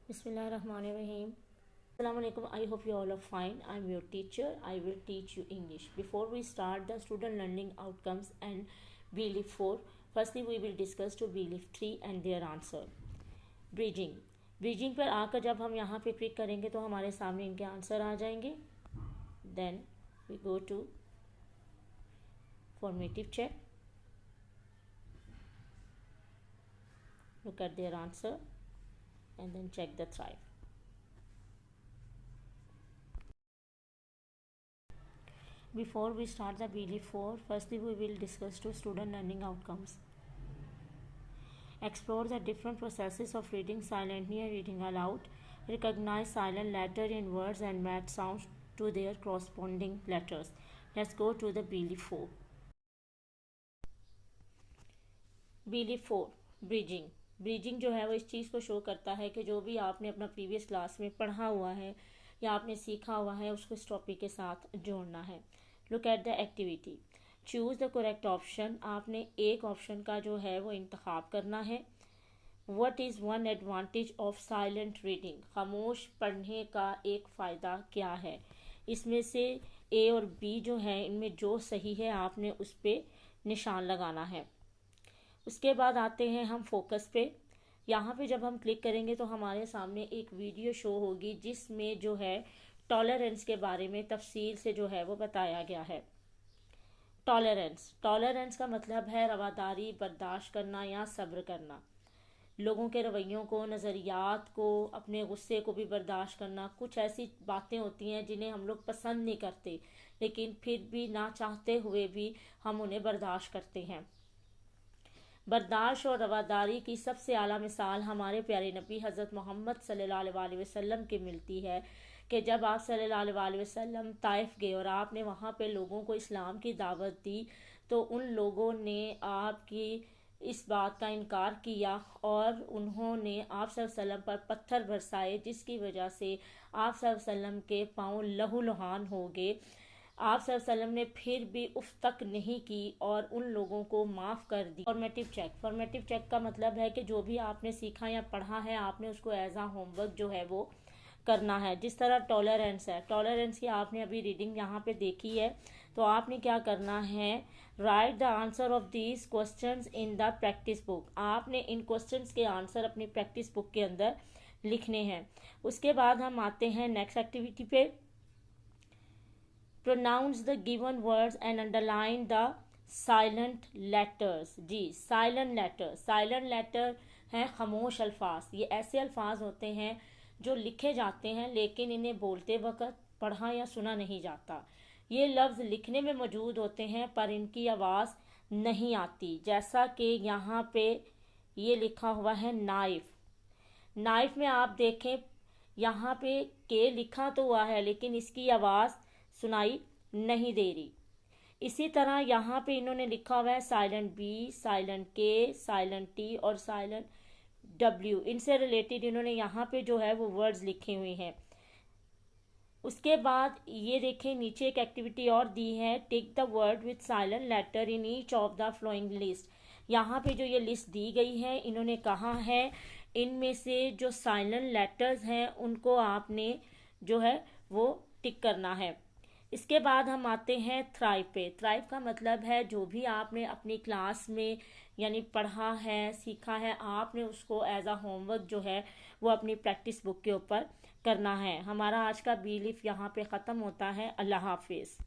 Bismillahirrahmanirrahim. Assalamu alaikum. I hope you all are fine. I am your teacher. I will teach you English. Before we start the student learning outcomes and belief 4, firstly we will discuss to belief 3 and their answer. Bridging. Bridging पर आकर जब हम यहाँ पे click करेंगे तो हमारे सामने इनके आंसर आ जाएंगे. Then we go to formative check. Look at their answer and then check the thrive. Before we start the belief 4, firstly we will discuss two student learning outcomes. Explore the different processes of reading silently and reading aloud. Recognize silent letter in words and match sounds to their corresponding letters. Let's go to the belief 4. Belief 4, bridging. Bridging जो है वो इस चीज़ को show करता है कि जो भी आपने अपना प्रीवियस क्लास में पढ़ा हुआ है या आपने सीखा हुआ है उसको इस टॉपिक के साथ जोड़ना है. Look at the activity. Choose the correct option. आपने एक ऑप्शन का जो है वो इंतखाब करना है. What is one advantage of silent reading. खामोश पढ़ने का एक फ़ायदा क्या है. इसमें से ए और बी जो है इनमें जो सही है आपने उस पर निशान लगाना है. उसके बाद आते हैं हम फोकस पे. यहाँ पे जब हम क्लिक करेंगे तो हमारे सामने एक वीडियो शो होगी जिसमें जो है टॉलरेंस के बारे में तफसील से जो है वो बताया गया है. टॉलरेंस का मतलब है रवादारी, बर्दाश्त करना या सब्र करना. लोगों के रवैयों को, नज़रियात को, अपने गुस्से को भी बर्दाश्त करना. कुछ ऐसी बातें होती हैं जिन्हें हम लोग पसंद नहीं करते लेकिन फिर भी ना चाहते हुए भी हम उन्हें बर्दाश्त करते हैं. बर्दाश्त और रवादारी की सबसे आला मिसाल हमारे प्यारे नबी हज़रत मोहम्मद सल्लल्लाहु अलैहि वसल्लम की मिलती है कि जब आप सल्लल्लाहु अलैहि वसल्लम ताइफ गए और आपने वहाँ पे लोगों को इस्लाम की दावत दी तो उन लोगों ने आपकी इस बात का इनकार किया और उन्होंने आप सल्लल्लाहु अलैहि वसल्लम पर पत्थर बरसाए जिसकी वजह से आप सल्लल्लाहु अलैहि वसल्लम के पाँव लहूलुहान हो गए. आप सल्लल्लाहु अलैहि वसल्लम ने फिर भी उफ तक नहीं की और उन लोगों को माफ़ कर दी. फॉर्मेटिव चेक का मतलब है कि जो भी आपने सीखा या पढ़ा है आपने उसको एज आ होमवर्क जो है वो करना है. जिस तरह टॉलरेंस है, टॉलरेंस की आपने अभी रीडिंग यहाँ पे देखी है तो आपने क्या करना है, right the answer of these questions in the practice book. आपने इन क्वेश्चंस के आंसर अपनी प्रैक्टिस बुक के अंदर लिखने हैं. उसके बाद हम आते हैं नेक्स्ट एक्टिविटी पे. Pronounce the given words and underline the silent letters. जी, साइलेंट लेटर हैं खामोश अल्फाज. ये ऐसे अल्फाज होते हैं जो लिखे जाते हैं लेकिन इन्हें बोलते वक्त पढ़ा या सुना नहीं जाता. ये लफ्ज़ लिखने में मौजूद होते हैं पर इनकी आवाज़ नहीं आती. जैसा कि यहाँ पे ये लिखा हुआ है नाइफ. नाइफ में आप देखें यहाँ पे के लिखा तो हुआ है लेकिन इसकी आवाज़ सुनाई नहीं दे रही. इसी तरह यहाँ पे इन्होंने लिखा हुआ है साइलेंट बी, साइलेंट के, साइलेंट टी और साइलेंट डब्ल्यू. इनसे रिलेटेड इन्होंने यहाँ पे जो है वो वर्ड्स लिखे हुए हैं. उसके बाद ये देखें नीचे एक एक्टिविटी और दी है, take the word with silent letter in each of the following list. यहाँ पे जो ये लिस्ट दी गई है इन्होंने कहा है इनमें से जो साइलेंट लेटर्स हैं उनको आपने जो है वो टिक करना है. इसके बाद हम आते हैं थ्राइव पे. थ्राइव का मतलब है जो भी आपने अपनी क्लास में यानी पढ़ा है, सीखा है, आपने उसको एज आ होमवर्क जो है वो अपनी प्रैक्टिस बुक के ऊपर करना है. हमारा आज का बिलीफ यहाँ पे ख़त्म होता है. अल्लाह हाफिज़.